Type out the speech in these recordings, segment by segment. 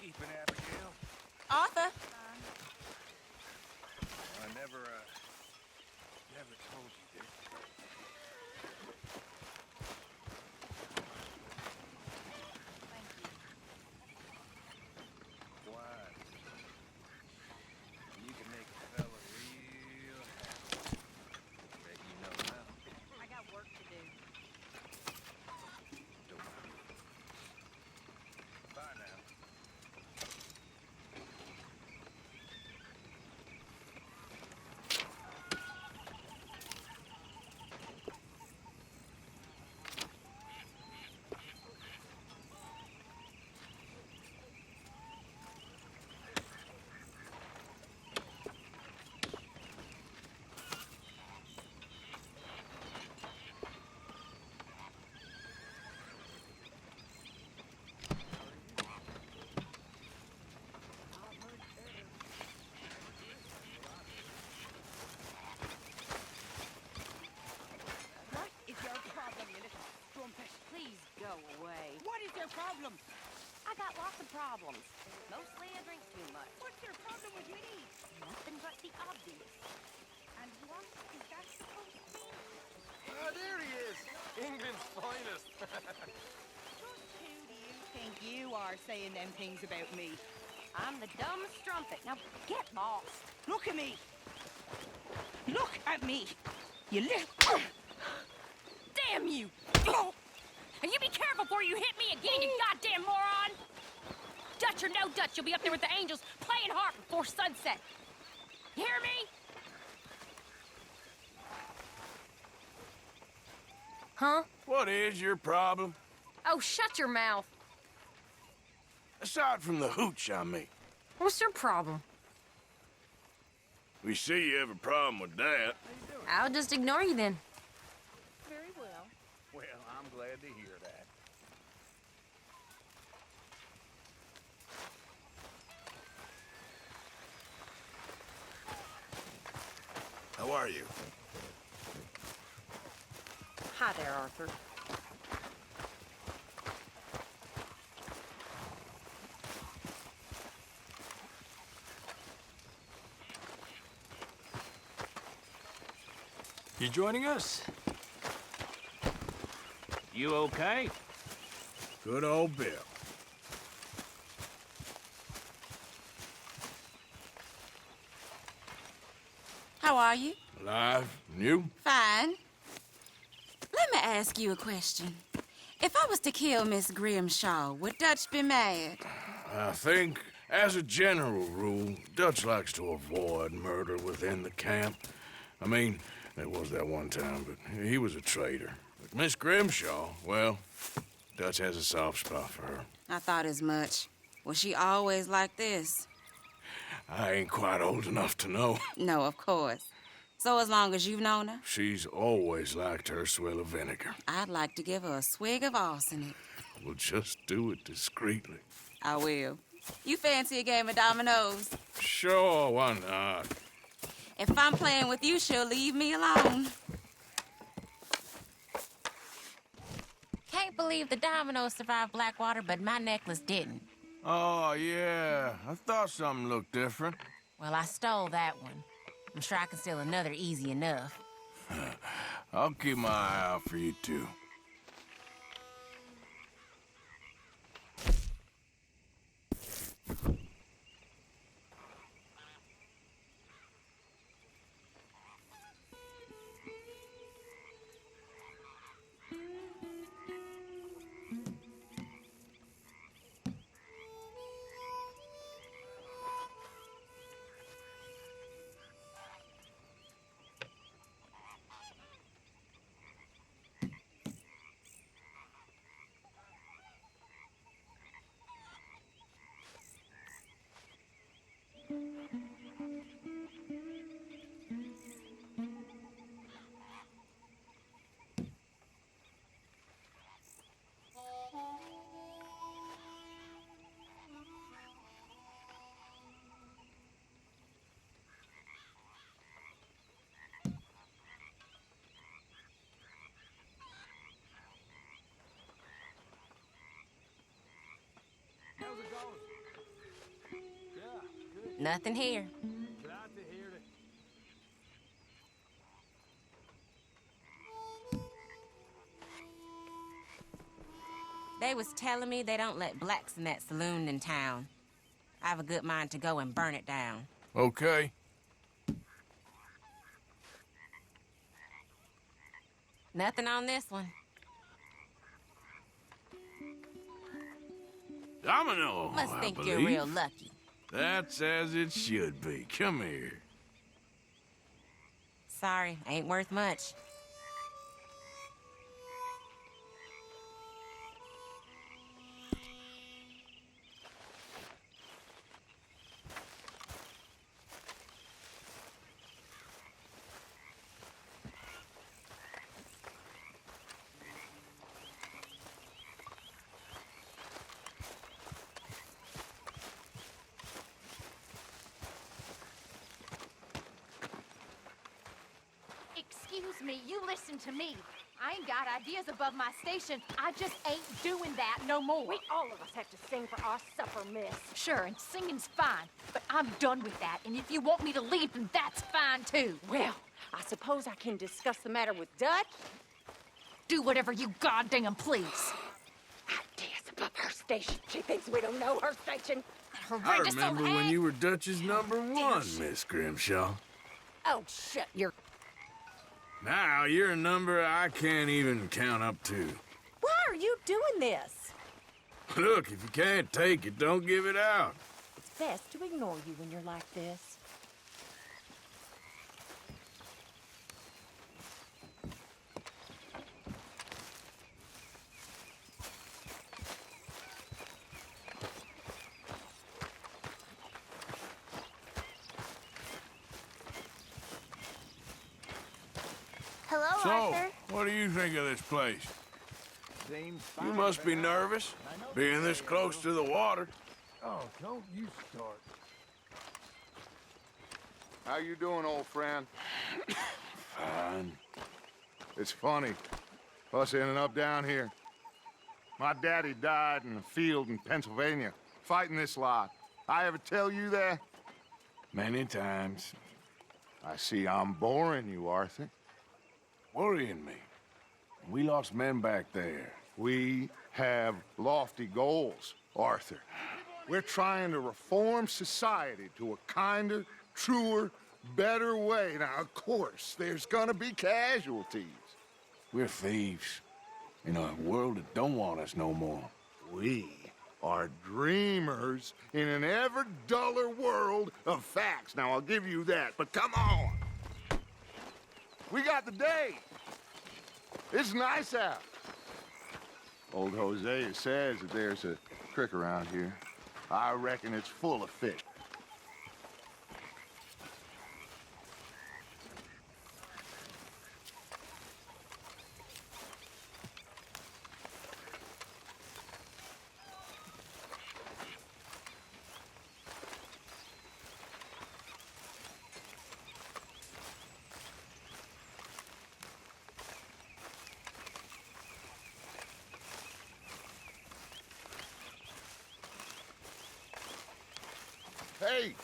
keeping, Abigail? Arthur? I never told you this. Thank you. Wine. You can make a fella real happy. Bet you know now. I got work to do. Don't worry. Bye now. What is your problem, you little strumpet? Please go away. What is your problem? I got lots of problems. Mostly I drink too much. What's your problem with me? Nothing but the obvious. And what is that supposed to mean? Ah, there he is! England's finest. Just who do you think you are saying them things about me? I'm the dumb strumpet. Now get lost. Look at me! Look at me! You little... Damn you! And you be careful before you hit me again, you goddamn moron! Dutch or no Dutch, you'll be up there with the angels playing harp before sunset. You hear me? Huh? What is your problem? Oh, shut your mouth. Aside from the hooch, I mean. What's your problem? We see you have a problem with that. I'll just ignore you then. Very well. Well, I'm glad to hear that. How are you? Hi there, Arthur. You joining us? You okay? Good old Bill. How are you? Alive? And you? Fine. Let me ask you a question. If I was to kill Miss Grimshaw, would Dutch be mad? I think, as a general rule, Dutch likes to avoid murder within the camp. I mean, there was that one time, but he was a traitor. But Miss Grimshaw, well, Dutch has a soft spot for her. I thought as much. Was she always like this? I ain't quite old enough to know. No, of course. So as long as you've known her, She's always liked her swill of vinegar. I'd like to give her a swig of arsenic. We'll just do it discreetly. I will. You fancy a game of dominoes? Sure, why not? If I'm playing with you, she'll leave me alone. Can't believe the dominoes survived Blackwater, but my necklace didn't. Oh, yeah. I thought something looked different. Well, I stole that one. I'm sure I can steal another easy enough. I'll keep my eye out for you, too. How's it going? Nothing here. They was telling me they don't let blacks in that saloon in town. I have a good mind to go and burn it down. Okay. Nothing on this one. Domino, Must I think believe. you're real lucky. That's as it should be. Come here. Sorry, ain't worth much. Excuse me, you listen to me. I ain't got ideas above my station. I just ain't doing that no more. We all of us have to sing for our supper, miss. Sure, and singing's fine, but I'm done with that. And if you want me to leave, then that's fine too. Well, I suppose I can discuss the matter with Dutch. Do whatever you goddamn please. Ideas above her station. She thinks we don't know her station. I Horrendous old remember when hag. you were Dutch's number one, Miss Grimshaw. Oh, shut your... Now you're a number I can't even count up to. Why are you doing this? Look, if you can't take it, don't give it out. It's best to ignore you when you're like this. Hello, So, Arthur. what do you think of this place? You must be nervous, being this close to the water. Oh, don't you start. How you doing, old friend? Fine. It's funny, us ending up down here. My daddy died in a field in Pennsylvania, fighting this lot. I ever tell you that? Many times. I see I'm boring you, Arthur. Worrying me. We lost men back there. We have lofty goals, Arthur. We're trying to reform society to a kinder, truer, better way. Now, of course, there's gonna be casualties. We're thieves. In a world that don't want us no more. We are dreamers in an ever duller world of facts. Now, I'll give you that, but come on. We got the day. It's nice out. Old Hosea says that there's a creek around here. I reckon it's full of fish. Hey,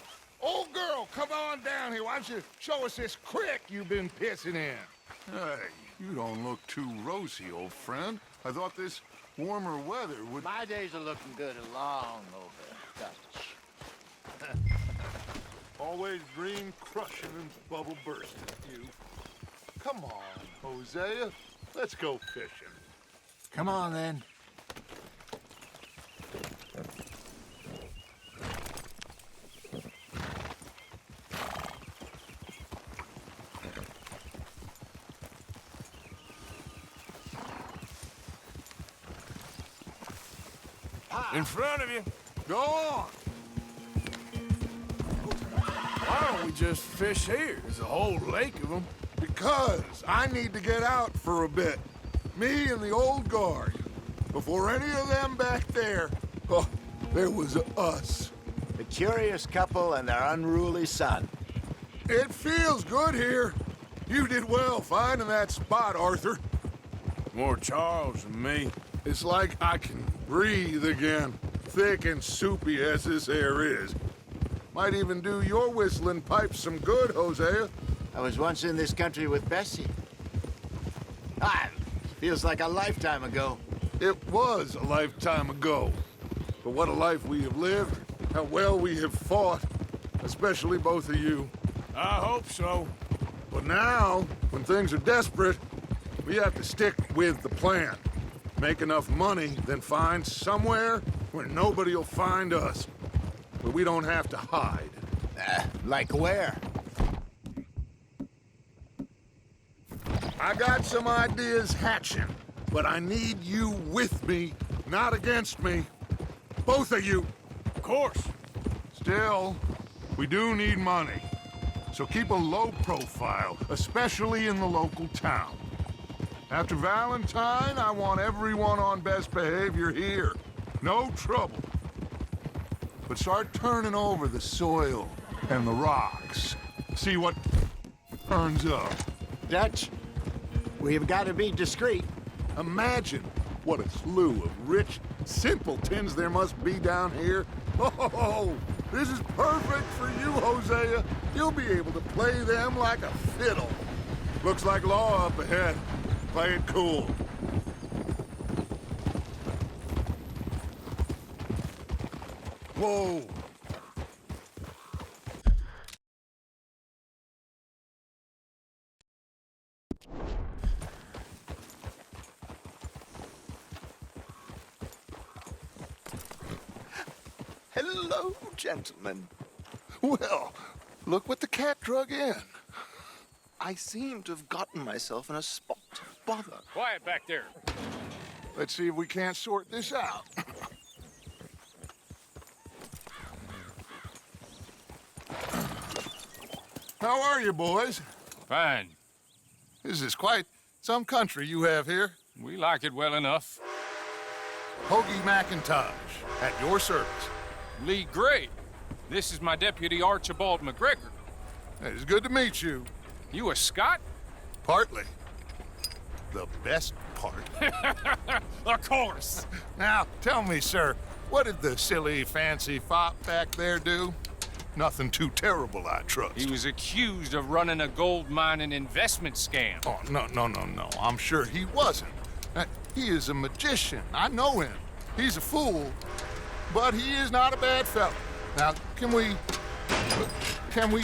old girl, come on down here. Why don't you show us this creek you've been pissing in? Hey, you don't look too rosy, old friend. I thought this warmer weather would... My days are looking good along over, Dutch. Always dream crushing and bubble bursting, you. Come on, Hosea. Let's go fishing. Come on, then. In front of you. Go on. Why don't we just fish here? There's a whole lake of them. Because I need to get out for a bit. Me and the old guard. Before any of them back there, oh, there was us. The curious couple and their unruly son. It feels good here. You did well finding that spot, Arthur. More Charles than me. It's like I can breathe again, thick and soupy as this air is. Might even do your whistling pipes some good, Hosea. I was once in this country with Bessie. Feels like a lifetime ago. It was a lifetime ago. But what a life we have lived. How well we have fought. Especially both of you. I hope so. But now, when things are desperate, we have to stick with the plan. Make enough money, then find somewhere where nobody will find us. Where we don't have to hide. Like where? I got some ideas hatching, but I need you with me, not against me. Both of you. Of course. Still, we do need money. So keep a low profile, especially in the local town. After Valentine, I want everyone on best behavior here. No trouble. But start turning over the soil and the rocks. See what turns up. Dutch, we've got to be discreet. Imagine what a slew of rich simpletons there must be down here. Oh, this is perfect for you, Hosea. You'll be able to play them like a fiddle. Looks like law up ahead. Play it cool. Whoa. Hello, gentlemen. Well, look what the cat drug in. I seem to have gotten myself in a spot of bother. Quiet back there. Let's see if we can't sort this out. How are you, boys? Fine. This is quite some country you have here. We like it well enough. Hoagie McIntosh, at your service. Lee Gray. This is my deputy, Archibald McGregor. It's good to meet you. You a Scot? Partly. The best part. Of course. Now, tell me, sir, what did the silly, fancy fop back there do? Nothing too terrible, I trust. He was accused of running a gold mining investment scam. Oh, no. I'm sure he wasn't. He is a magician. I know him. He's a fool, but he is not a bad fellow. Now, can we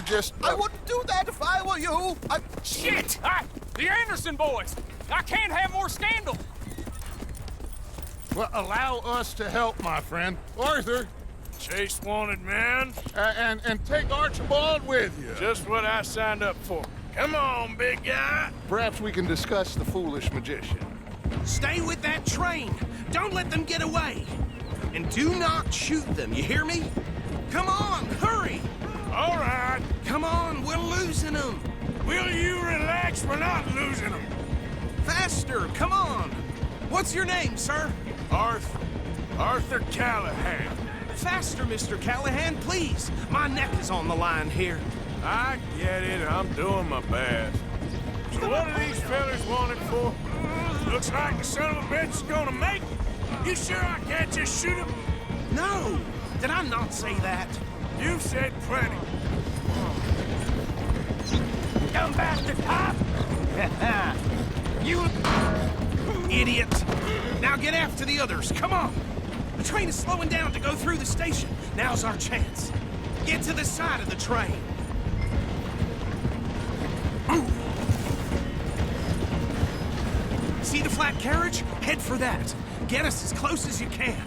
just... I wouldn't do that if I were you. Shit! The Anderson boys! I can't have more scandal! Well, allow us to help, my friend. Arthur, Chase wanted man. and take Archibald with you. Just what I signed up for. Come on, big guy. Perhaps we can discuss the foolish magician. Stay with that train. Don't let them get away. And do not shoot them, you hear me? Come on, hurry! All right. Come on, we're losing them. Will you relax? We're not losing them. Faster, come on. What's your name, sir? Arthur Callahan. Faster, Mr. Callahan, please. My neck is on the line here. I get it. I'm doing my best. So what are these fellas wanted for? Looks like the son of a bitch is gonna make it. You sure I can't just shoot him? No, did I not say that? You've said plenty. Dumb bastard, cop! You idiot! Now get after the others, come on! The train is slowing down to go through the station. Now's our chance. Get to the side of the train. See the flat carriage? Head for that. Get us as close as you can.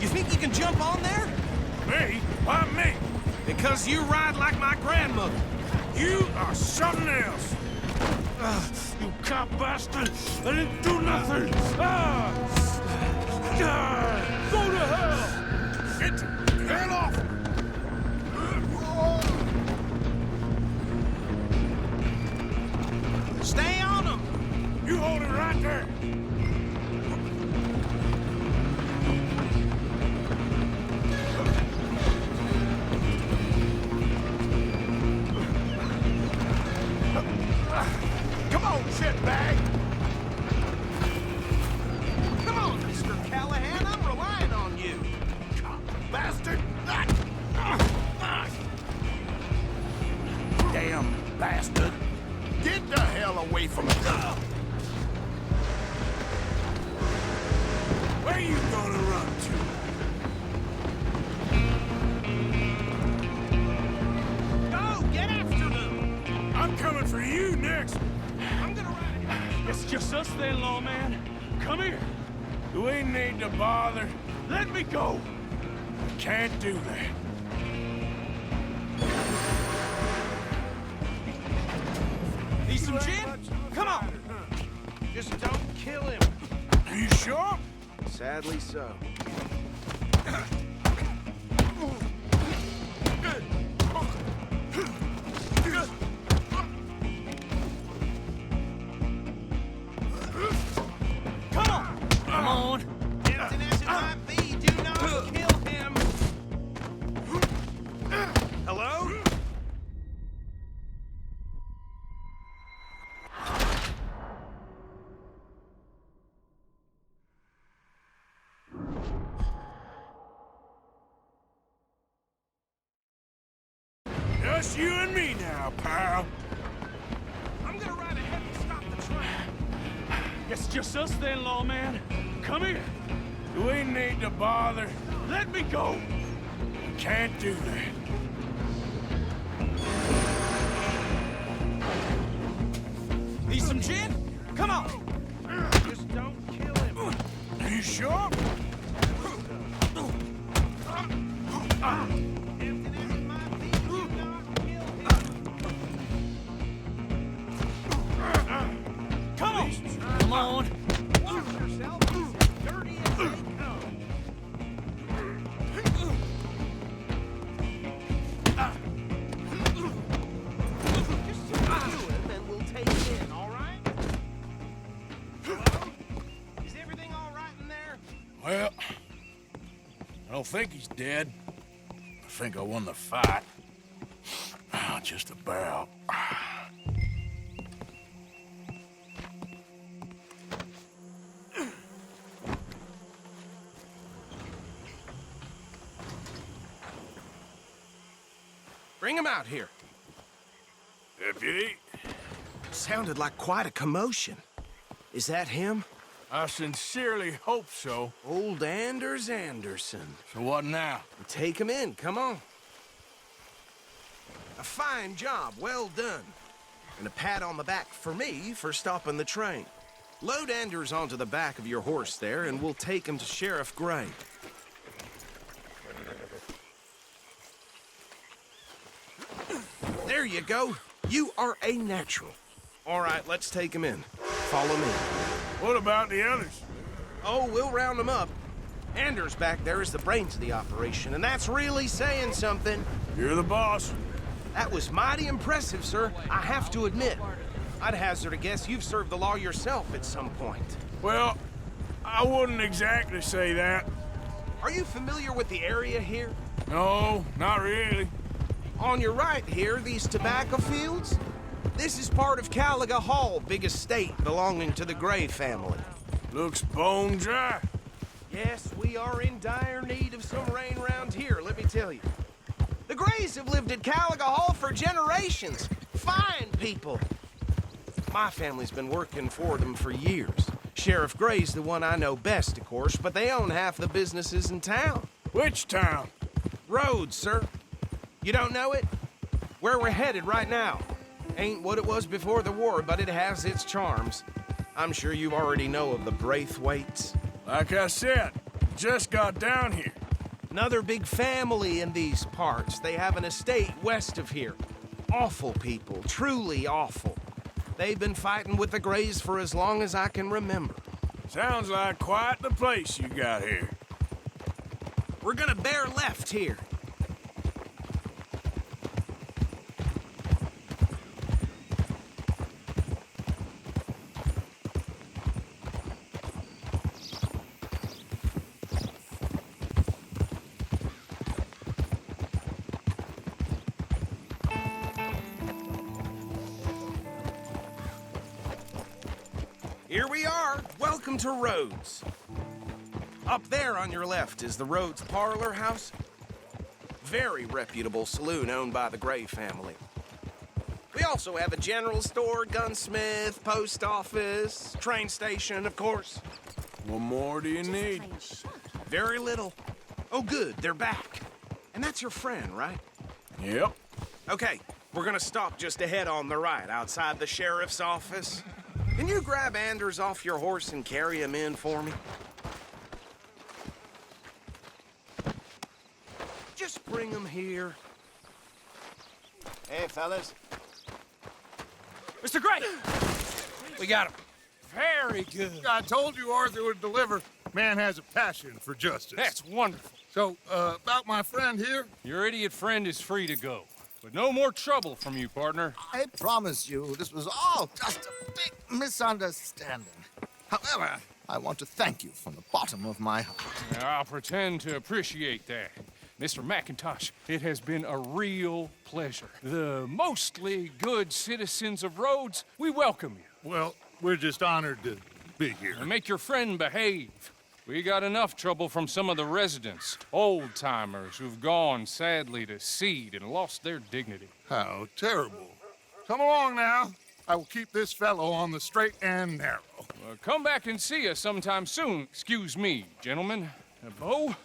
You think you can jump on there? Me? Why me? Because you ride like my grandmother. You are something else. You cop bastard! I didn't do nothing! Go to hell! Get the hell off! Stay on them! You hold it right there. Come on, shitbag! Come on, Mr. Callahan, I'm relying on you! Cop bastard! away from me! Where you gonna run to? Go! Get after them! I'm coming for you next. I'm gonna ride ahead. It's just us then, lawman. Come here. Do we need to bother? Let me go! Can't do that. Need some gin? Come on! Just don't kill him. Are you sure? Sadly so. Come on! Come on! Tempting as it might be, do not kill him! Hello? Just you and me now, pal. I'm gonna ride ahead and stop the train. It's just us then, lawman. Come here. Do we need to bother? Let me go. Can't do that. Need some gin? Come on. Just don't kill him. Are you sure? Tempting as it might be, do not kill him. Come on. Come on. Watch yourself. He's as dirty as they come. Just subdue him and we'll take him in, all right? Hello? Is everything all right in there? Well, I don't think he's dead. I think I won the fight. Just about. Bring him out here. Deputy, Sounded like quite a commotion. Is that him? I sincerely hope so. Old Anders Anderson. So what now? Take him in, come on. A fine job, well done. And a pat on the back for me for stopping the train. Load Anders onto the back of your horse there, and we'll take him to Sheriff Gray. There you go. You are a natural. All right, let's take him in. Follow me. What about the others? Oh, we'll round them up. Anders back there is the brains of the operation, and that's really saying something. You're the boss. That was mighty impressive, sir. I have to admit. I'd hazard a guess you've served the law yourself at some point. Well, I wouldn't exactly say that. Are you familiar with the area here? No, not really. On your right here, these tobacco fields? This is part of Caliga Hall, big estate belonging to the Gray family. Looks bone dry. Yes, we are in dire need of some rain around here, let me tell you. The Grays have lived at Caliga Hall for generations. Fine people. My family's been working for them for years. Sheriff Gray's the one I know best, of course, but they own half the businesses in town. Which town? Rhodes, sir. You don't know it? Where we're headed right now. Ain't what it was before the war, but it has its charms. I'm sure you already know of the Braithwaites. Like I said, just got down here. Another big family in these parts. They have an estate west of here. Awful people, truly awful. They've been fighting with the Grays for as long as I can remember. Sounds like quite the place you got here. We're gonna bear left here. Here we are. Welcome to Rhodes. Up there on your left is the Rhodes Parlor House. Very reputable saloon owned by the Gray family. We also have a general store, gunsmith, post office, train station, of course. What more do you need? Very little. Oh, good, they're back. And that's your friend, right? Yep. Okay, we're gonna stop just ahead on the right, outside the sheriff's office. Can you grab Anders off your horse and carry him in for me? Just bring him here. Hey, fellas. Mr. Gray! We got him. Very good. I told you Arthur would deliver. Man has a passion for justice. That's wonderful. So, about my friend here? Your idiot friend is free to go. But no more trouble from you, partner. I promise you, this was all just a big misunderstanding. However, I want to thank you from the bottom of my heart. I'll pretend to appreciate that. Mr. McIntosh, it has been a real pleasure. The mostly good citizens of Rhodes, we welcome you. Well, we're just honored to be here. And make your friend behave. We got enough trouble from some of the residents, old-timers who've gone, sadly, to seed and lost their dignity. How terrible. Come along now. I will keep this fellow on the straight and narrow. Come back and see us sometime soon. Excuse me, gentlemen. Bo,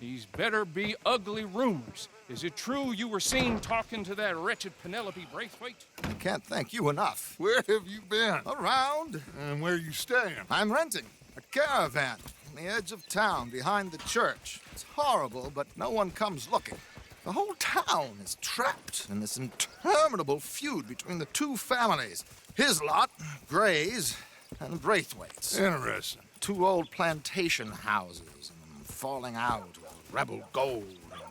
these better be ugly rumors. Is it true you were seen talking to that wretched Penelope Braithwaite? I can't thank you enough. Where have you been? Around. And where you staying? I'm renting a caravan on the edge of town behind the church. It's horrible, but no one comes looking. The whole town is trapped in this interminable feud between the two families. His lot, Gray's, and Braithwaite's. Interesting. Two old plantation houses, and falling out, rebel gold,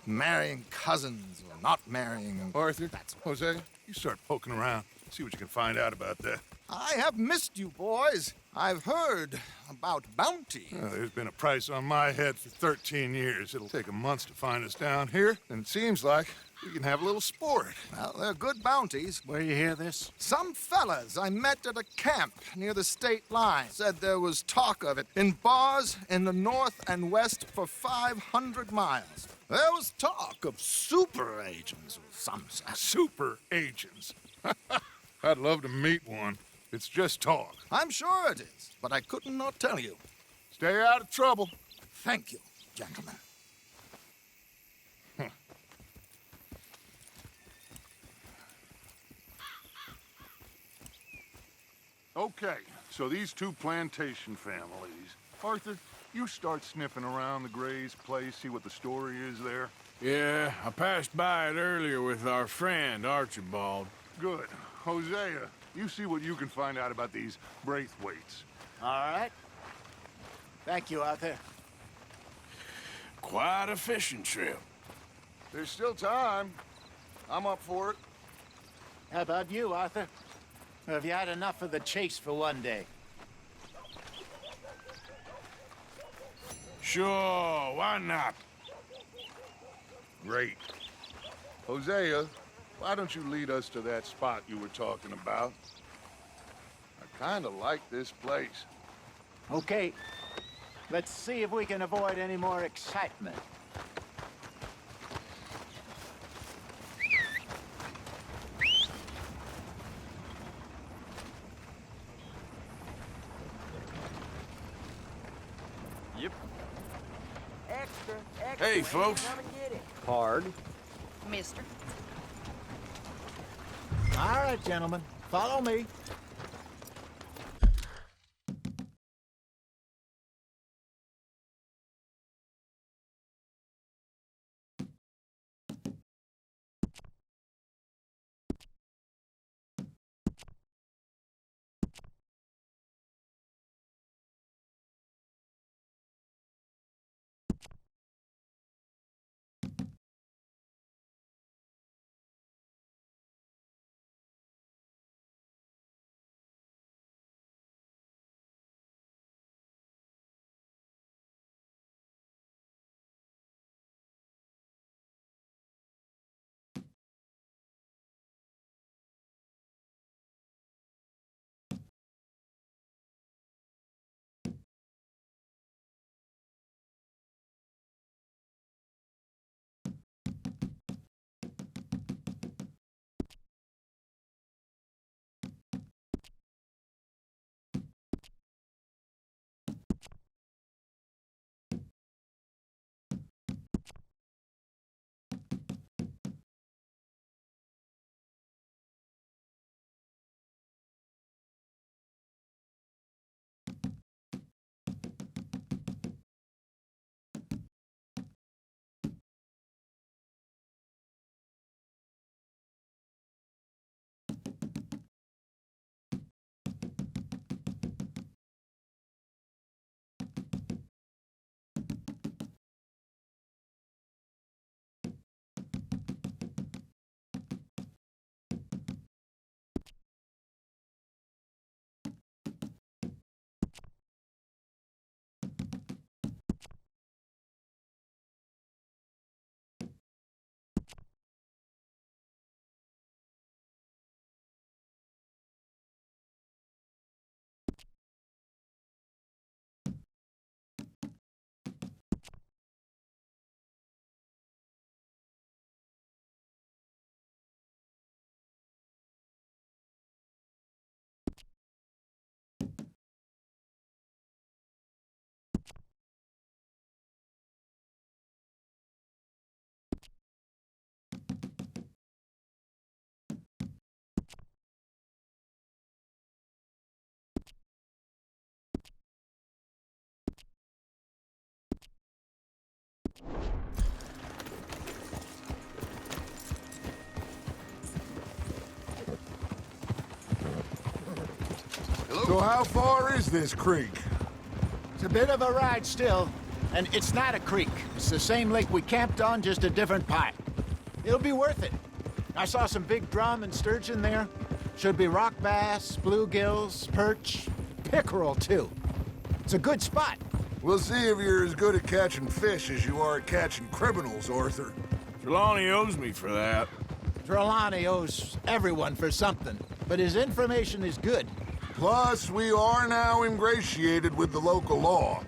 marrying cousins, or not marrying. And Arthur, Jose, you start poking around. See what you can find out about that. I have missed you, boys. I've heard about bounty. There's been a price on my head for 13 years. It'll take a month to find us down here, and it seems like we can have a little sport. Well, they're good bounties. Where you hear this? Some fellas I met at a camp near the state line said there was talk of it in bars in the north and west for 500 miles. There was talk of super agents or some such. Super agents. I'd love to meet one. It's just talk. I'm sure it is, but I couldn't not tell you. Stay out of trouble. Thank you, gentlemen. Okay, so these two plantation families. Arthur, you start sniffing around the Gray's place, see what the story is there. Yeah, I passed by it earlier with our friend, Archibald. Good. Hosea, you see what you can find out about these Braithwaites. All right. Thank you, Arthur. Quite a fishing trip. There's still time. I'm up for it. How about you, Arthur? Or have you had enough of the chase for one day? Sure, why not? Great. Hosea, why don't you lead us to that spot you were talking about? I kind of like this place. Okay. Let's see if we can avoid any more excitement. Yep. Hey, folks. Hard. Mister. All right, gentlemen. Follow me. So how far is this creek? It's a bit of a ride still, and it's not a creek. It's the same lake we camped on, just a different part. It'll be worth it. I saw some big drum and sturgeon there. Should be rock bass, bluegills, perch, pickerel too. It's a good spot. We'll see if you're as good at catching fish as you are at catching criminals, Arthur. Trelawney owes me for that. Trelawney owes everyone for something, but his information is good. Plus, we are now ingratiated with the local law.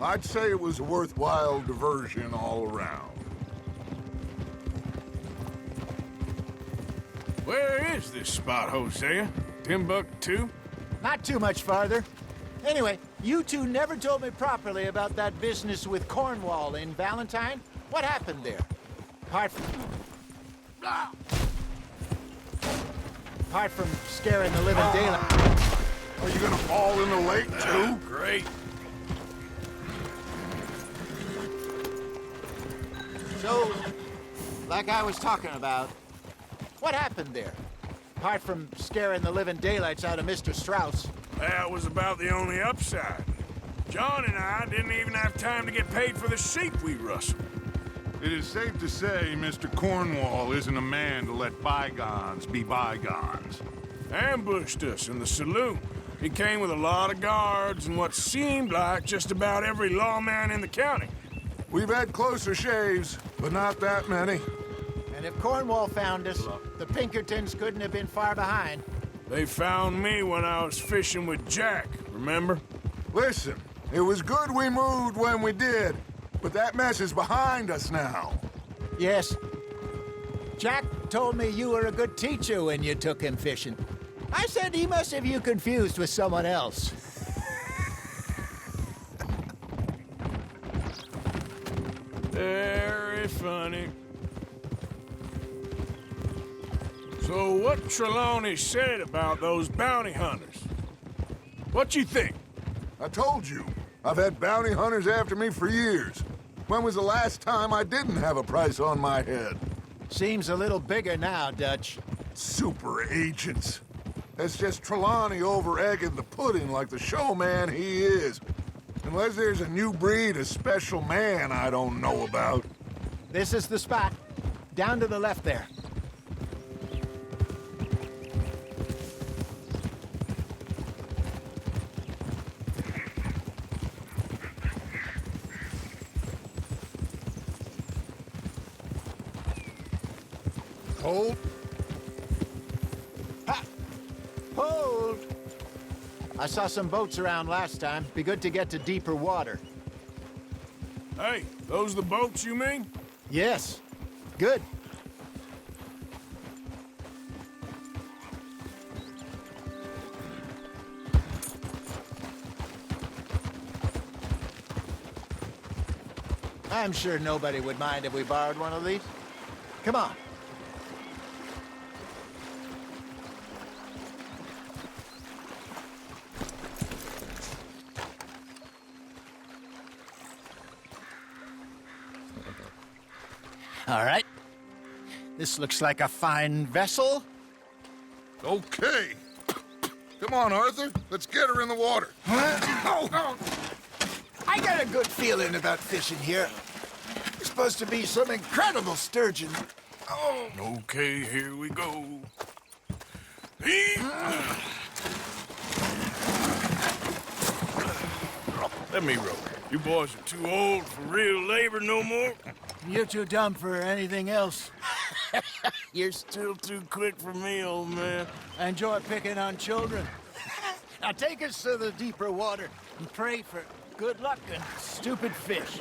I'd say it was a worthwhile diversion all around. Where is this spot, Hosea? Timbuktu? Not too much farther. Anyway, you two never told me properly about that business with Cornwall in Valentine. What happened there? Apart from scaring the living daylight. Are you gonna fall in the lake, too? Great. So, like I was talking about, what happened there? Apart from scaring the living daylights out of Mr. Strauss. That was about the only upside. John and I didn't even have time to get paid for the sheep we rustled. It is safe to say Mr. Cornwall isn't a man to let bygones be bygones. Ambushed us in the saloon. He came with a lot of guards and what seemed like just about every lawman in the county. We've had closer shaves, but not that many. And if Cornwall found us, the Pinkertons couldn't have been far behind. They found me when I was fishing with Jack, remember? Listen, it was good we moved when we did, but that mess is behind us now. Yes. Jack told me you were a good teacher when you took him fishing. I said he must have you confused with someone else. Very funny. So what Trelawney said about those bounty hunters? What you think? I told you, I've had bounty hunters after me for years. When was the last time I didn't have a price on my head? Seems a little bigger now, Dutch. Super agents. That's just Trelawney over-egging the pudding like the showman he is. Unless there's a new breed of special man I don't know about. This is the spot. Down to the left there. Hold. Ha! Hold! I saw some boats around last time. Be good to get to deeper water. Hey, those the boats you mean? Yes. Good. I'm sure nobody would mind if we borrowed one of these. Come on. All right. This looks like a fine vessel. Okay. Come on, Arthur. Let's get her in the water. Oh. I got a good feeling about fishing here. There's supposed to be some incredible sturgeon. Oh. Okay, here we go. Let me row. You boys are too old for real labor no more. You're too dumb for anything else. You're still too quick for me, old man. I enjoy picking on children. Now take us to the deeper water and pray for good luck and stupid fish.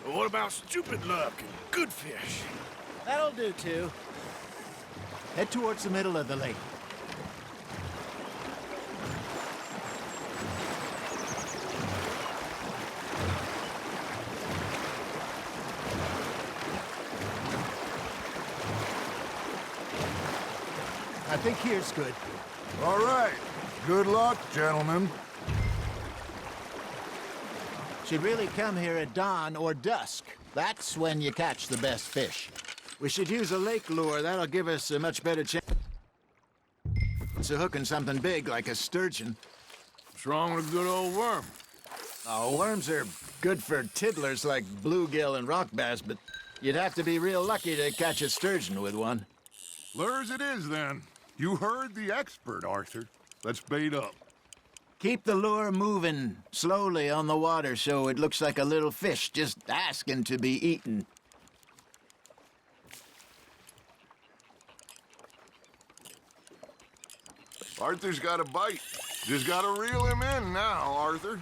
Well, what about stupid luck and good fish? That'll do, too. Head towards the middle of the lake. I think here's good. All right. Good luck, gentlemen. Should really come here at dawn or dusk. That's when you catch the best fish. We should use a lake lure. That'll give us a much better chance. to hooking something big like a sturgeon. What's wrong with a good old worm? Oh, worms are good for tiddlers like bluegill and rock bass, but you'd have to be real lucky to catch a sturgeon with one. Lures it is, then. You heard the expert, Arthur. Let's bait up. Keep the lure moving slowly on the water so it looks like a little fish just asking to be eaten. Arthur's got a bite. Just gotta reel him in now, Arthur.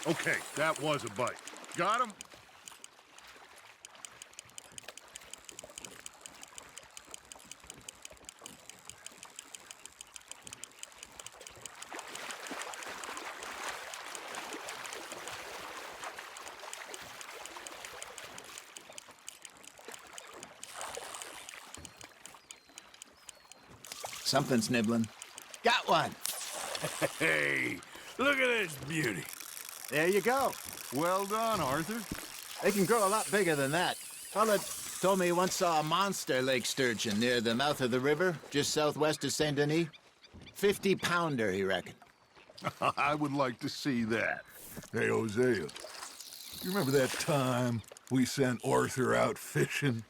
Okay, that was a bite. Got him? Something's nibbling. Got one. Hey, look at this beauty. There you go. Well done, Arthur. They can grow a lot bigger than that. Fella told me he once saw a monster lake sturgeon near the mouth of the river, just southwest of Saint Denis. 50-pounder, he reckoned. I would like to see that. Hey, Hosea, you remember that time we sent Arthur out fishing?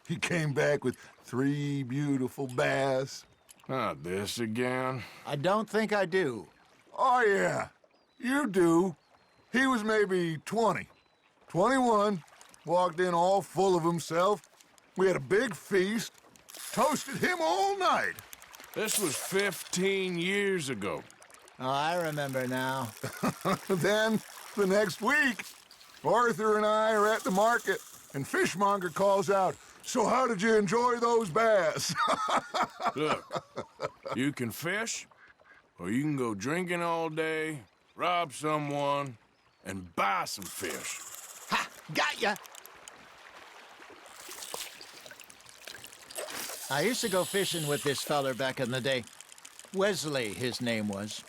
He came back with 3 beautiful bass. Not this again. I don't think I do. Oh, yeah, you do. He was maybe 20, 21, walked in all full of himself. We had a big feast, toasted him all night. This was 15 years ago. Oh, I remember now. Then, the next week, Arthur and I are at the market, and Fishmonger calls out, "So how did you enjoy those bass?" Look, you can fish, or you can go drinking all day, rob someone, and buy some fish. Ha! Got ya! I used to go fishing with this feller back in the day. Wesley, his name was.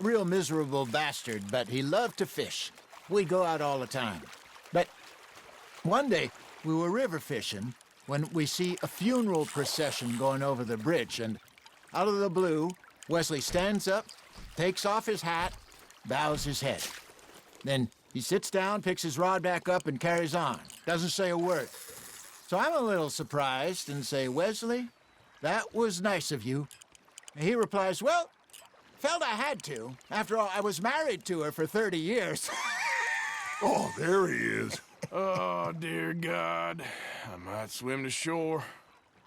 Real miserable bastard, but he loved to fish. We'd go out all the time. But one day, we were river fishing when we see a funeral procession going over the bridge, and out of the blue, Wesley stands up, takes off his hat, bows his head. Then he sits down, picks his rod back up, and carries on. Doesn't say a word. So I'm a little surprised and say, "Wesley, that was nice of you." And he replies, "Well, felt I had to. After all, I was married to her for 30 years. Oh, there he is. Oh, dear God. I might swim to shore.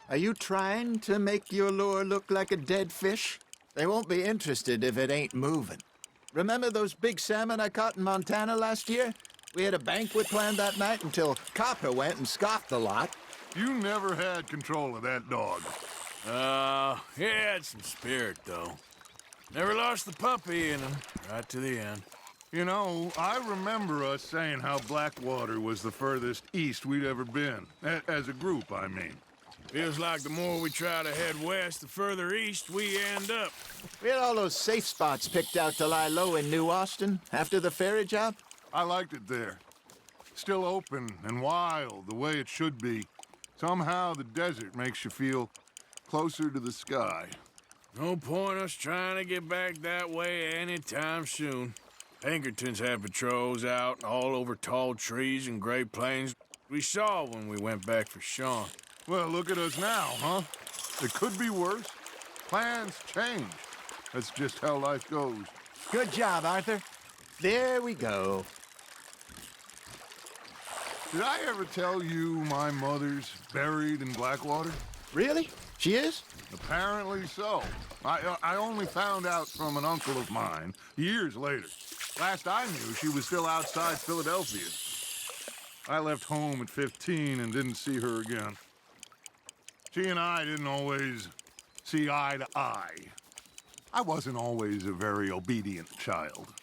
Are you trying to make your lure look like a dead fish? They won't be interested if it ain't moving. Remember those big salmon I caught in Montana last year? We had a banquet planned that night until Copper went and scoffed a lot. You never had control of that dog. He had some spirit, though. Never lost the puppy in him, right to the end. You know, I remember us saying how Blackwater was the furthest east we'd ever been. As a group, I mean. Feels like the more we try to head west, the further east we end up. We had all those safe spots picked out to lie low in New Austin after the ferry job. I liked it there. Still open and wild, the way it should be. Somehow the desert makes you feel closer to the sky. No point us trying to get back that way anytime soon. Pinkertons had patrols out all over tall trees and Great Plains. We saw when we went back for Sean. Well, look at us now, huh? It could be worse. Plans change. That's just how life goes. Good job, Arthur. There we go. Did I ever tell you my mother's buried in Blackwater? Really? She is? Apparently so. I only found out from an uncle of mine years later. Last I knew, she was still outside Philadelphia. I left home at 15 and didn't see her again. She and I didn't always see eye to eye. I wasn't always a very obedient child.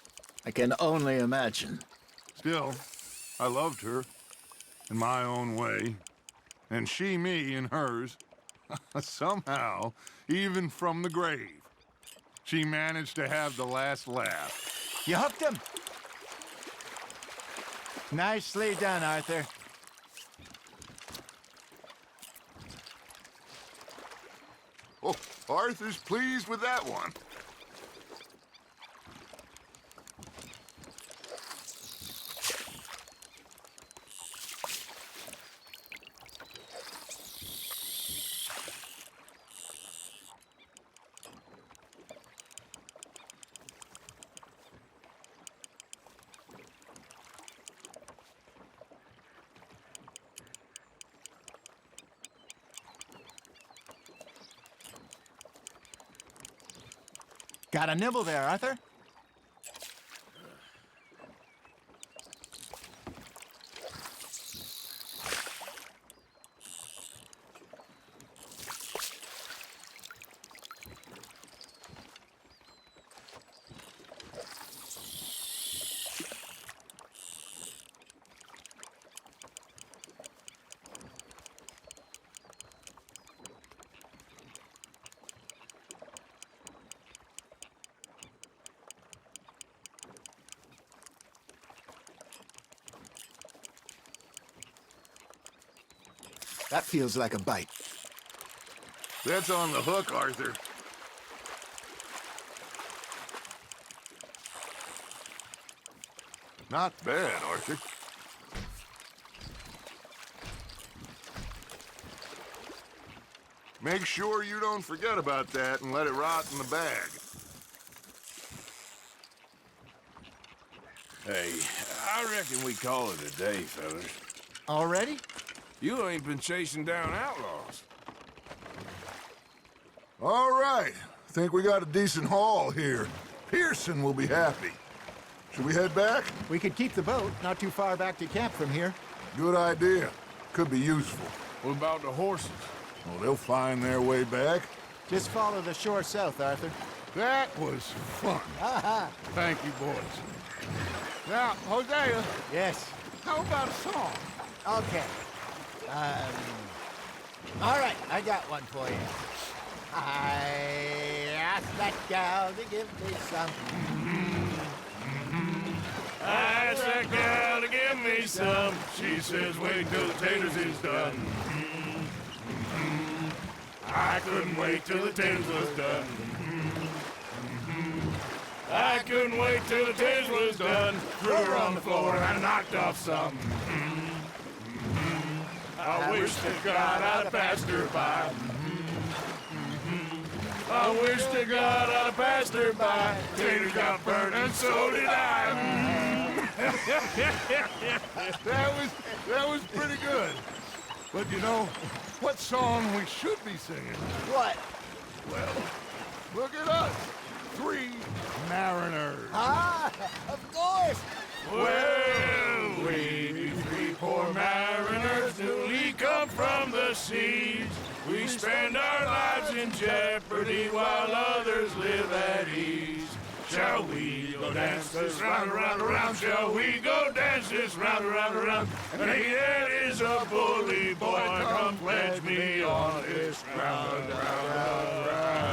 I can only imagine. Still, I loved her in my own way, and she me in hers. Somehow, even from the grave. She managed to have the last laugh. You hooked him. Nicely done, Arthur. Oh, Arthur's pleased with that one. Got a nibble there, Arthur? That feels like a bite. That's on the hook, Arthur. Not bad, Arthur. Make sure you don't forget about that and let it rot in the bag. Hey, I reckon we call it a day, fellas. Already? You ain't been chasing down outlaws. All right. Think we got a decent haul here. Pearson will be happy. Should we head back? We could keep the boat not too far back to camp from here. Good idea. Could be useful. What about the horses? Well, they'll find their way back. Just follow the shore south, Arthur. That was fun. Thank you, boys. Now, Hosea, Yes. how about a song? Okay. All right, I got one for you. I asked that gal to give me some. I asked that gal to give me some. She says, wait till the taters is done. I couldn't wait till the taters was done. I couldn't wait till the taters was done. Threw her on the floor and I knocked off some. I wish to God I'd have passed her by. I wish to God I'd have passed her by. Taters got burned and so did I. That was pretty good. But you know, what song we should be singing? What? Well, look at us. 3 mariners. Ah, of course. Well, we be 3 poor mariners newly come from the seas. We spend our lives in jeopardy while others live at ease. Shall we go dance this round, around, around? Shall we go dance this round, around, around? And he that is a bully boy, come pledge me on this ground, round, round.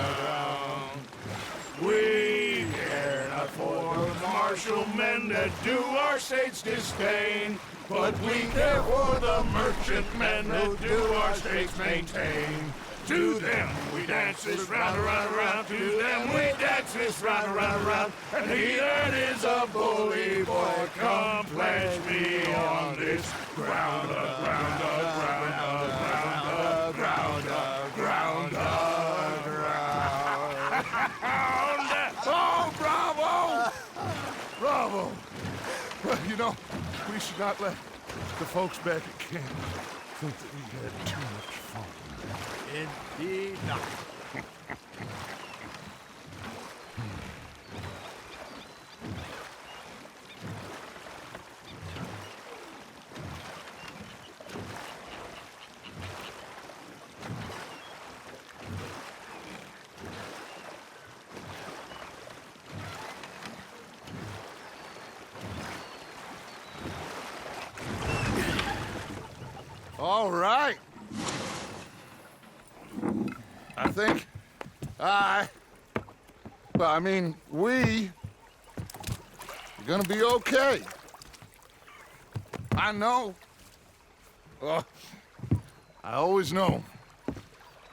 We care not for the martial men that do our state's disdain, but we care for the merchant men who do our states maintain. To them we dance this round, around, around. To them we dance this round, around, around. And he that is a bully boy, come pledge me on this ground, ground, ground, ground, ground, ground, ground. Oh, bravo! Bravo! Well, you know, we should not let the folks back at camp think that we had too much fun. Indeed not. All right. I think I Well, I mean, we're gonna be okay. I know. Well, I always know.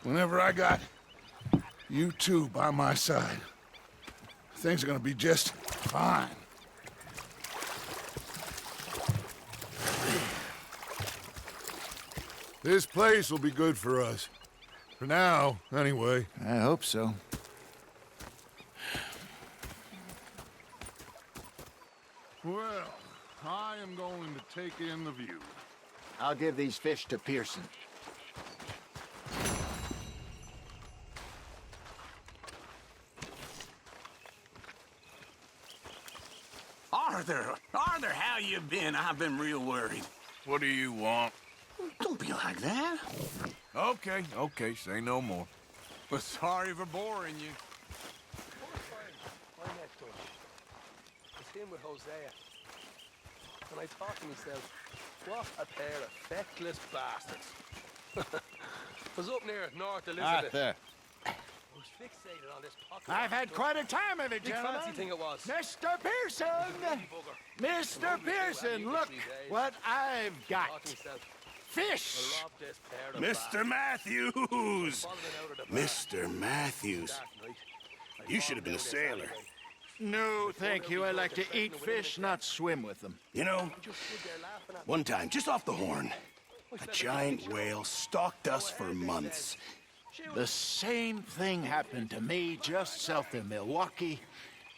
Whenever I got you two by my side, things are gonna be just fine. This place will be good for us. For now, anyway. I hope so. Well, I am going to take in the view. I'll give these fish to Pearson. Arthur, how you been? I've been real worried. What do you want? Don't be like that. Okay, say no more. But sorry for boring you. I met Dutch. It's him with Hosea. And I thought to myself, what a pair of feckless bastards. Was up near North Elizabeth. Arthur, I was fixated on this pocket. I've had quite a time of it, big gentlemen. fancy thing it was. Mr. Pearson! Mr. Pearson, look what I've got. Thought to myself, Fish! I robbed this pair of Mr. Matthews! following out of the bar Mr. Matthews. that night. I You should have been a followed out this sailor. alleyway. No, thank you. I like to eat fish, not swim with them. You know, Just stood there laughing at me. one time, just off the horn, a giant whale stalked us for months. The same thing happened to me just south of Milwaukee,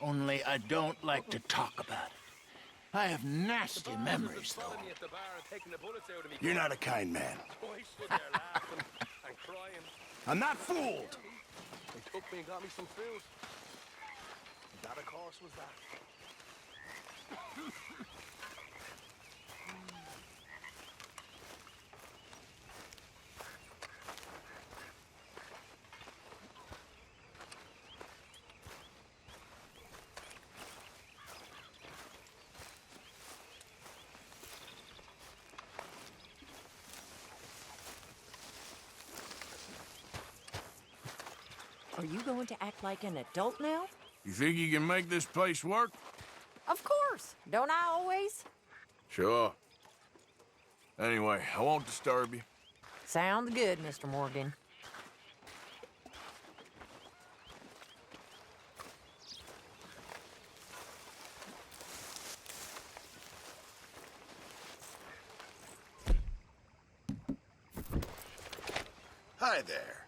only I don't like to talk about it. I have nasty memories, though. Following me at the bar and taking the bullets out of me. You're not a kind man. So I stood there laughing and crying. I'm not fooled. They took me and got me some food. That, of course, was that. Are you going to act like an adult now? You think you can make this place work? Of course. Don't I always? Sure. Anyway, I won't disturb you. Sounds good, Mr. Morgan. Hi there.